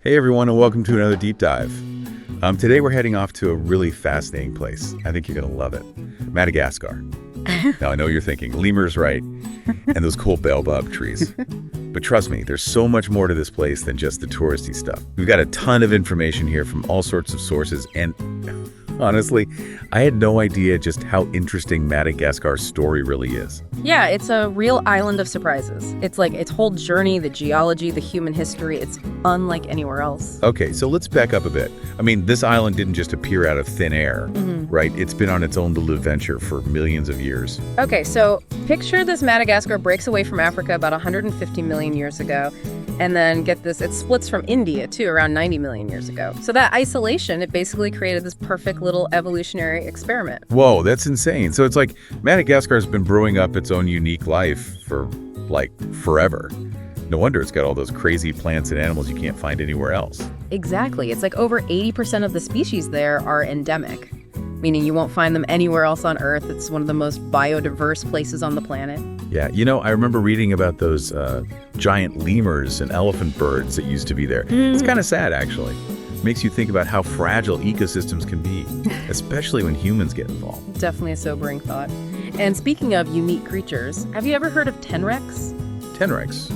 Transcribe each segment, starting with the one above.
Hey everyone, and welcome to another deep dive. Today we're heading off to a really fascinating place. I think you're going to love it. Madagascar. Now I know you're thinking, lemurs, right? And those cool baobab trees. But trust me, there's so much more to this place than just the touristy stuff. We've got a ton of information here from all sorts of sources, and honestly, I had no idea just how interesting Madagascar's story really is. Yeah, it's a real island of surprises. It's like its whole journey, the geology, the human history, it's unlike anywhere else. Okay, so let's back up a bit. I mean, this island didn't just appear out of thin air, right? It's been on its own little adventure for millions of years. Okay, so picture this: Madagascar breaks away from Africa about 150 million years ago. And then get this, it splits from India too around 90 million years ago. So that isolation, it basically created this perfect little evolutionary experiment. Whoa, that's insane. So it's like Madagascar's been brewing up its own unique life for, like, forever. No wonder it's got all those crazy plants and animals you can't find anywhere else. Exactly. It's like over 80% of the species there are endemic, meaning you won't find them anywhere else on Earth. It's one of the most biodiverse places on the planet. Yeah, you know, I remember reading about those giant lemurs and elephant birds that used to be there. It's kind of sad, actually. Makes you think about how fragile ecosystems can be, especially when humans get involved. Definitely a sobering thought. And speaking of unique creatures, have you ever heard of tenrecs? Tenrecs?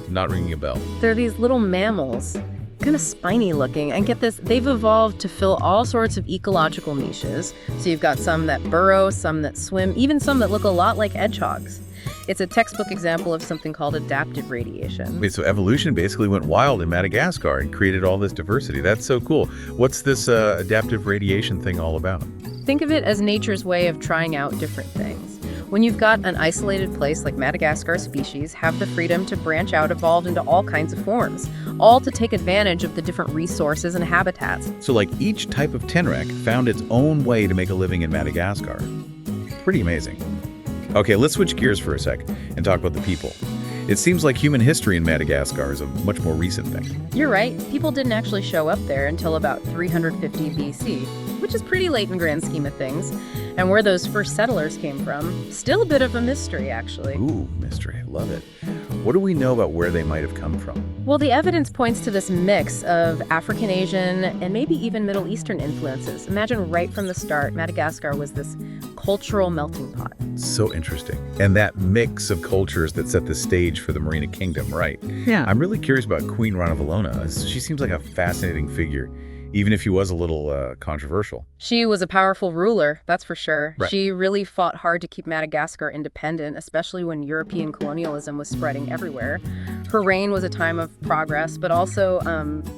Not ringing a bell. They're these little mammals, kind of spiny looking, and get this, they've evolved to fill all sorts of ecological niches. So you've got some that burrow, some that swim, even some that look a lot like hedgehogs. It's a textbook example of something called adaptive radiation. Wait, so evolution basically went wild in Madagascar and created all this diversity. That's so cool. What's this adaptive radiation thing all about? Think of it as nature's way of trying out different things. When you've got an isolated place like Madagascar, species have the freedom to branch out, evolve into all kinds of forms, all to take advantage of the different resources and habitats. So like each type of tenrec found its own way to make a living in Madagascar. Pretty amazing. Okay, let's switch gears for a sec and talk about the people. It seems like human history in Madagascar is a much more recent thing. You're right. People didn't actually show up there until about 350 BC, which is pretty late in grand scheme of things. And where those first settlers came from, still a bit of a mystery, actually. Ooh, mystery. Love it. What do we know about where they might have come from? Well, the evidence points to this mix of African, Asian, and maybe even Middle Eastern influences. Imagine right from the start, Madagascar was this cultural melting pot. So interesting. And that mix of cultures that set the stage for the Marina Kingdom, right? Yeah. I'm really curious about Queen Ranavalona. She seems like a fascinating figure, even if she was a little controversial. She was a powerful ruler, that's for sure. Right. She really fought hard to keep Madagascar independent, especially when European colonialism was spreading everywhere. Her reign was a time of progress, but also,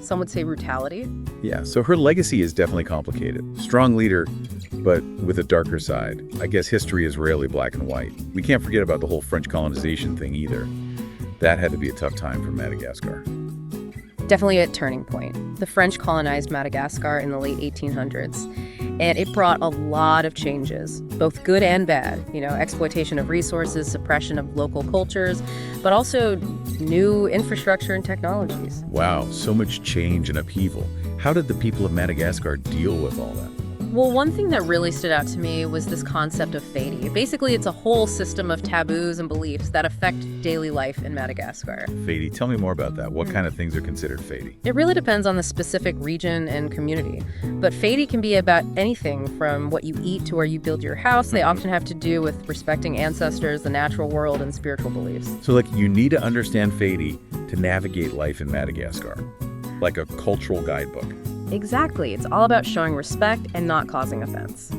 some would say, brutality. Yeah, so her legacy is definitely complicated. Strong leader, but with a darker side. I guess history is rarely black and white. We can't forget about the whole French colonization thing either. That had to be a tough time for Madagascar. Definitely a turning point. The French colonized Madagascar in the late 1800s, and it brought a lot of changes, both good and bad. You know, exploitation of resources, suppression of local cultures, but also new infrastructure and technologies. Wow, so much change and upheaval. How did the people of Madagascar deal with all that? Well, one thing that really stood out to me was this concept of fady. Basically, it's a whole system of taboos and beliefs that affect daily life in Madagascar. Fady, tell me more about that. What kind of things are considered fady? It really depends on the specific region and community. But fady can be about anything from what you eat to where you build your house. They often have to do with respecting ancestors, the natural world, and spiritual beliefs. So, like, you need to understand fady to navigate life in Madagascar, like a cultural guidebook. Exactly. It's all about showing respect and not causing offense.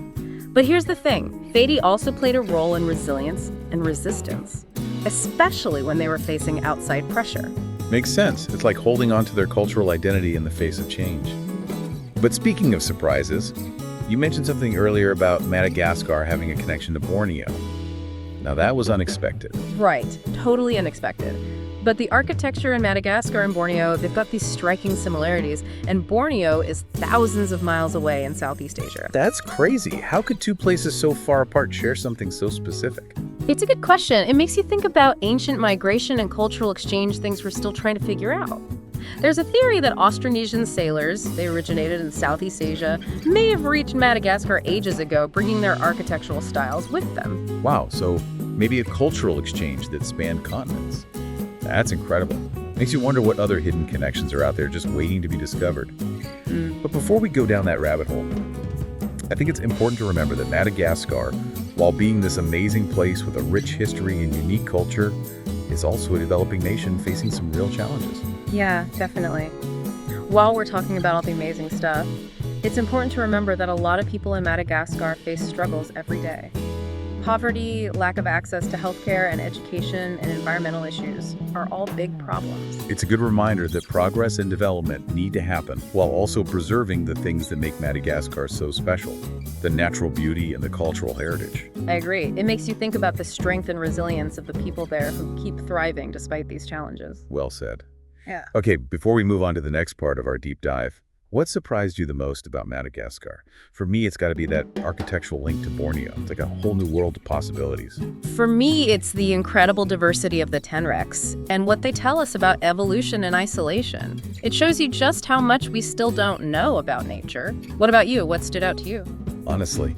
But here's the thing. Fady also played a role in resilience and resistance, especially when they were facing outside pressure. Makes sense. It's like holding on to their cultural identity in the face of change. But speaking of surprises, you mentioned something earlier about Madagascar having a connection to Borneo. Now that was unexpected. Right. Totally unexpected. But the architecture in Madagascar and Borneo, they've got these striking similarities, and Borneo is thousands of miles away in Southeast Asia. That's crazy. How could two places so far apart share something so specific? It's a good question. It makes you think about ancient migration and cultural exchange, things we're still trying to figure out. There's a theory that Austronesian sailors, they originated in Southeast Asia, may have reached Madagascar ages ago, bringing their architectural styles with them. Wow, so maybe a cultural exchange that spanned continents. That's incredible. Makes you wonder what other hidden connections are out there just waiting to be discovered. But before we go down that rabbit hole, I think it's important to remember that Madagascar, while being this amazing place with a rich history and unique culture, is also a developing nation facing some real challenges. Yeah, definitely. While we're talking about all the amazing stuff, it's important to remember that a lot of people in Madagascar face struggles every day. Poverty, lack of access to healthcare and education, and environmental issues are all big problems. It's a good reminder that progress and development need to happen while also preserving the things that make Madagascar so special, the natural beauty and the cultural heritage. I agree. It makes you think about the strength and resilience of the people there who keep thriving despite these challenges. Well said. Yeah. Okay, before we move on to the next part of our deep dive, what surprised you the most about Madagascar? For me, it's got to be that architectural link to Borneo. It's like a whole new world of possibilities. For me, it's the incredible diversity of the tenrecs and what they tell us about evolution and isolation. It shows you just how much we still don't know about nature. What about you? What stood out to you? Honestly,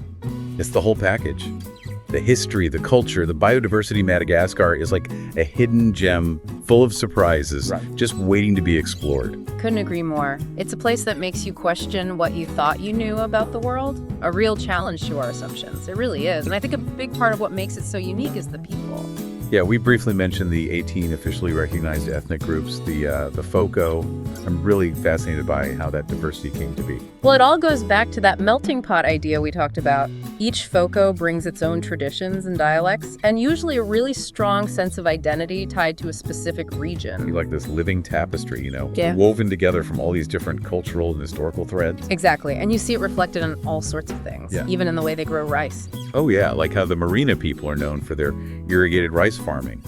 it's the whole package. The history, the culture, the biodiversity. Madagascar is like a hidden gem full of surprises, just waiting to be explored. Couldn't agree more. It's a place that makes you question what you thought you knew about the world, a real challenge to our assumptions. It really is. And I think a big part of what makes it so unique is the people. Yeah, we briefly mentioned the 18 officially recognized ethnic groups, the FOCO. I'm really fascinated by how that diversity came to be. Well, it all goes back to that melting pot idea we talked about. Each FOCO brings its own traditions and dialects, and usually a really strong sense of identity tied to a specific region. Like this living tapestry, Yeah. woven together from all these different cultural and historical threads. Exactly, and you see it reflected in all sorts of things, even in the way they grow rice. Oh yeah, like how the Marina people are known for their irrigated rice farming.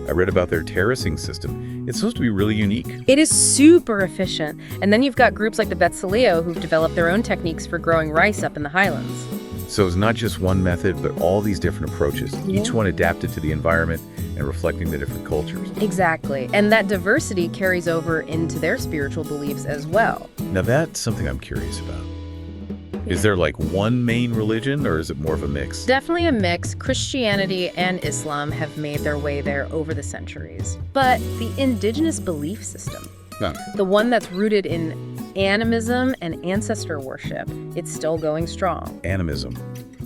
I read about their terracing system. It's supposed to be really unique. It is super efficient. And then you've got groups like the Betsaleo who've developed their own techniques for growing rice up in the highlands. So it's not just one method, but all these different approaches, each one adapted to the environment and reflecting the different cultures. Exactly. And that diversity carries over into their spiritual beliefs as well. Now that's something I'm curious about. Is there like one main religion, or is it more of a mix? Definitely a mix. Christianity and Islam have made their way there over the centuries. But the indigenous belief system, the one that's rooted in animism and ancestor worship, it's still going strong. Animism.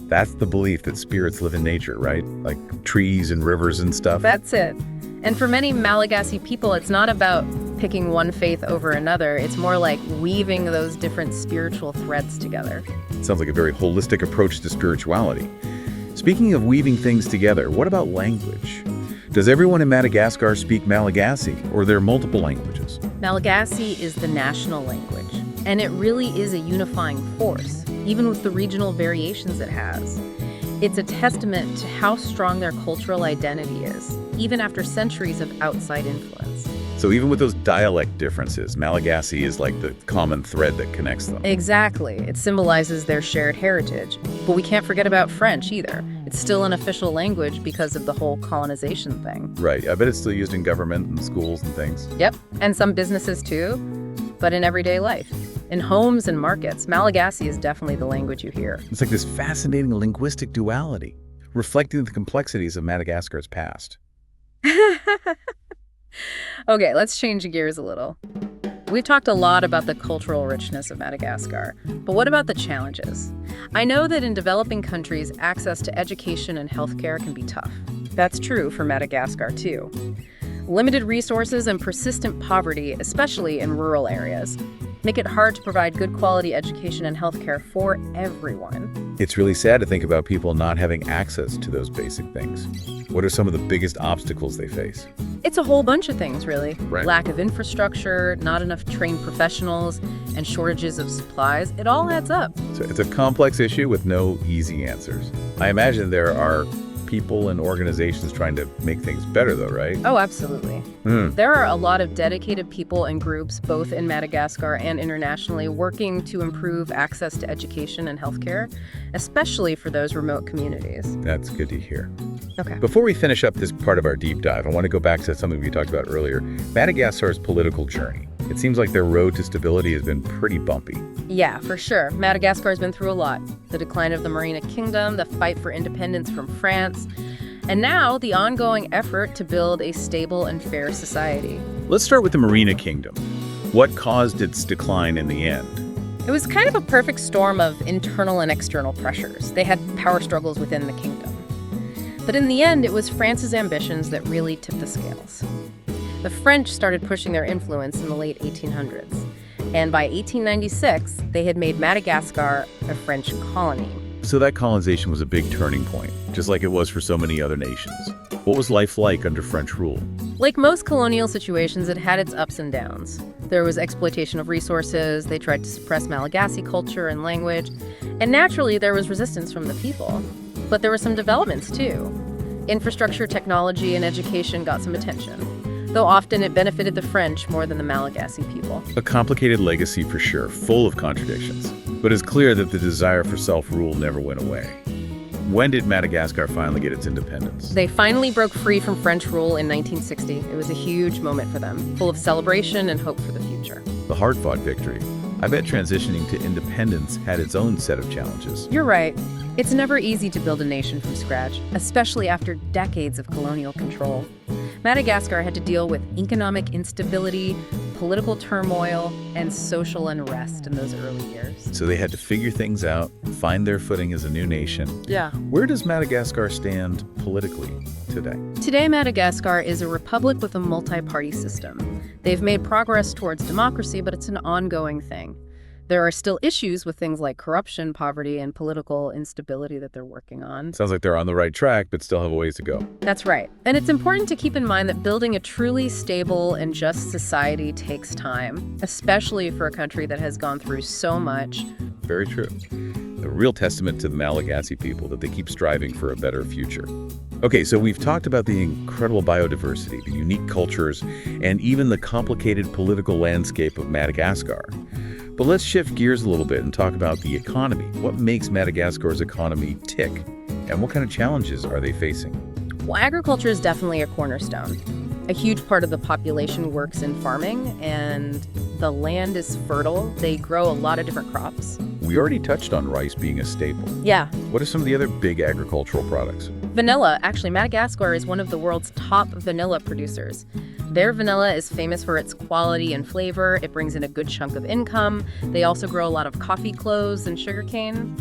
That's the belief that spirits live in nature, right? Like trees and rivers and stuff. That's it. And for many Malagasy people, it's not about picking one faith over another. It's more like weaving those different spiritual threads together. Sounds like a very holistic approach to spirituality. Speaking of weaving things together, what about language? Does everyone in Madagascar speak Malagasy, or are there multiple languages? Malagasy is the national language, and it really is a unifying force, even with the regional variations it has. It's a testament to how strong their cultural identity is, even after centuries of outside influence. So even with those dialect differences, Malagasy is like the common thread that connects them. Exactly. It symbolizes their shared heritage. But we can't forget about French either. It's still an official language because of the whole colonization thing. Right. I bet it's still used in government and schools and things. Yep. And some businesses too, but in everyday life. In homes and markets, Malagasy is definitely the language you hear. It's like this fascinating linguistic duality, reflecting the complexities of Madagascar's past. Okay, let's change gears a little. We've talked a lot about the cultural richness of Madagascar, but what about the challenges? I know that in developing countries, access to education and healthcare can be tough. That's true for Madagascar, too. Limited resources and persistent poverty, especially in rural areas, make it hard to provide good quality education and healthcare for everyone. It's really sad to think about people not having access to those basic things. What are some of the biggest obstacles they face? It's a whole bunch of things, really. Right. Lack of infrastructure, not enough trained professionals, and shortages of supplies. It all adds up. So it's a complex issue with no easy answers. I imagine there are people and organizations trying to make things better, though, right? Oh, absolutely. There are a lot of dedicated people and groups, both in Madagascar and internationally, working to improve access to education and healthcare, especially for those remote communities. That's good to hear. Okay. Before we finish up this part of our deep dive, I want to go back to something we talked about earlier, Madagascar's political journey. It seems like their road to stability has been pretty bumpy. Yeah, for sure. Madagascar has been through a lot. The decline of the Marina Kingdom, the fight for independence from France, and now the ongoing effort to build a stable and fair society. Let's start with the Merina Kingdom. What caused its decline in the end? It was kind of a perfect storm of internal and external pressures. They had power struggles within the kingdom. But in the end, it was France's ambitions that really tipped the scales. The French started pushing their influence in the late 1800s, and by 1896, they had made Madagascar a French colony. So that colonization was a big turning point, just like it was for so many other nations. What was life like under French rule? Like most colonial situations, it had its ups and downs. There was exploitation of resources, they tried to suppress Malagasy culture and language, and naturally there was resistance from the people. But there were some developments too. Infrastructure, technology, and education got some attention, though often it benefited the French more than the Malagasy people. A complicated legacy for sure, full of contradictions. But it's clear that the desire for self-rule never went away. When did Madagascar finally get its independence? They finally broke free from French rule in 1960. It was a huge moment for them, full of celebration and hope for the future. The hard-fought victory. I bet transitioning to independence had its own set of challenges. You're right. It's never easy to build a nation from scratch, especially after decades of colonial control. Madagascar had to deal with economic instability, political turmoil, and social unrest in those early years. So they had to figure things out, find their footing as a new nation. Yeah. Where does Madagascar stand politically today? Today, Madagascar is a republic with a multi-party system. They've made progress towards democracy, but it's an ongoing thing. There are still issues with things like corruption, poverty, and political instability that they're working on. Sounds like they're on the right track, but still have a ways to go. That's right. And it's important to keep in mind that building a truly stable and just society takes time, especially for a country that has gone through so much. Very true. A real testament to the Malagasy people that they keep striving for a better future. Okay, so we've talked about the incredible biodiversity, the unique cultures, and even the complicated political landscape of Madagascar. But let's shift gears a little bit and talk about the economy. What makes Madagascar's economy tick? And what kind of challenges are they facing? Well, agriculture is definitely a cornerstone. A huge part of the population works in farming, and the land is fertile. They grow a lot of different crops. We already touched on rice being a staple. Yeah. What are some of the other big agricultural products? Vanilla. Actually, Madagascar is one of the world's top vanilla producers. Their vanilla is famous for its quality and flavor. It brings in a good chunk of income. They also grow a lot of coffee, cloves, and sugarcane.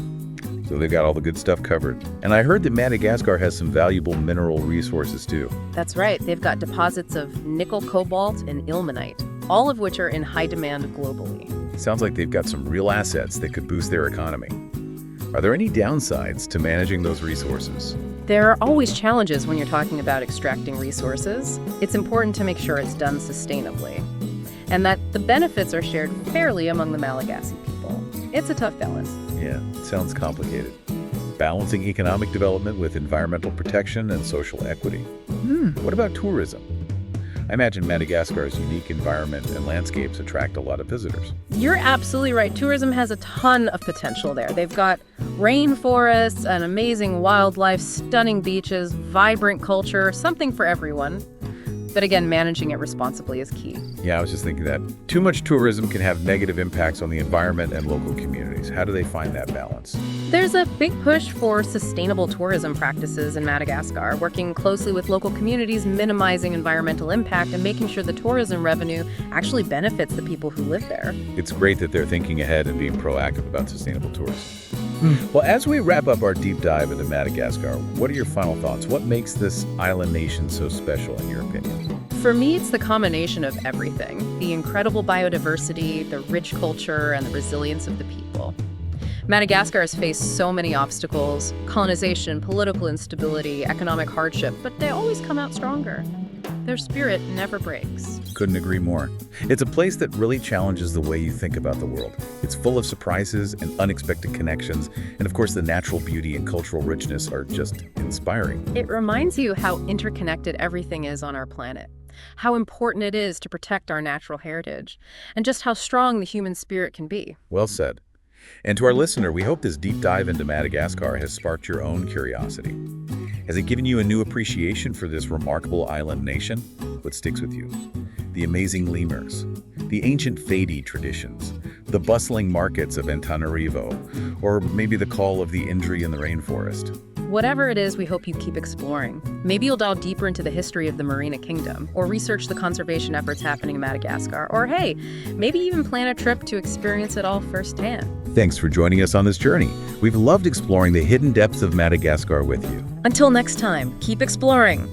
So they've got all the good stuff covered. And I heard that Madagascar has some valuable mineral resources too. That's right. They've got deposits of nickel, cobalt, and ilmenite, all of which are in high demand globally. Sounds like they've got some real assets that could boost their economy. Are there any downsides to managing those resources? There are always challenges when you're talking about extracting resources. It's important to make sure it's done sustainably, and that the benefits are shared fairly among the Malagasy people. It's a tough balance. Yeah, it sounds complicated. Balancing economic development with environmental protection and social equity. What about tourism? I imagine Madagascar's unique environment and landscapes attract a lot of visitors. You're absolutely right. Tourism has a ton of potential there. They've got rainforests, an amazing wildlife, stunning beaches, vibrant culture, something for everyone. But again, managing it responsibly is key. Yeah, I was just thinking that too much tourism can have negative impacts on the environment and local communities. How do they find that balance? There's a big push for sustainable tourism practices in Madagascar, working closely with local communities, minimizing environmental impact, and making sure the tourism revenue actually benefits the people who live there. It's great that they're thinking ahead and being proactive about sustainable tourism. Well, as we wrap up our deep dive into Madagascar, what are your final thoughts? What makes this island nation so special in your opinion? For me, it's the combination of everything: the incredible biodiversity, the rich culture, and the resilience of the people. Madagascar has faced so many obstacles: colonization, political instability, economic hardship, but they always come out stronger. Their spirit never breaks. Couldn't agree more. It's a place that really challenges the way you think about the world. It's full of surprises and unexpected connections, and of course the natural beauty and cultural richness are just inspiring. It reminds you how interconnected everything is on our planet, how important it is to protect our natural heritage, and just how strong the human spirit can be. Well said. And to our listener, we hope this deep dive into Madagascar has sparked your own curiosity. Has it given you a new appreciation for this remarkable island nation? What sticks with you? The amazing lemurs, the ancient Fadi traditions, the bustling markets of Antananarivo, or maybe the call of the Indri in the rainforest. whatever it is, we hope you keep exploring. Maybe you'll delve deeper into the history of the Marina Kingdom, or research the conservation efforts happening in Madagascar, or hey, maybe even plan a trip to experience it all firsthand. Thanks for joining us on this journey. We've loved exploring the hidden depths of Madagascar with you. Until next time, keep exploring.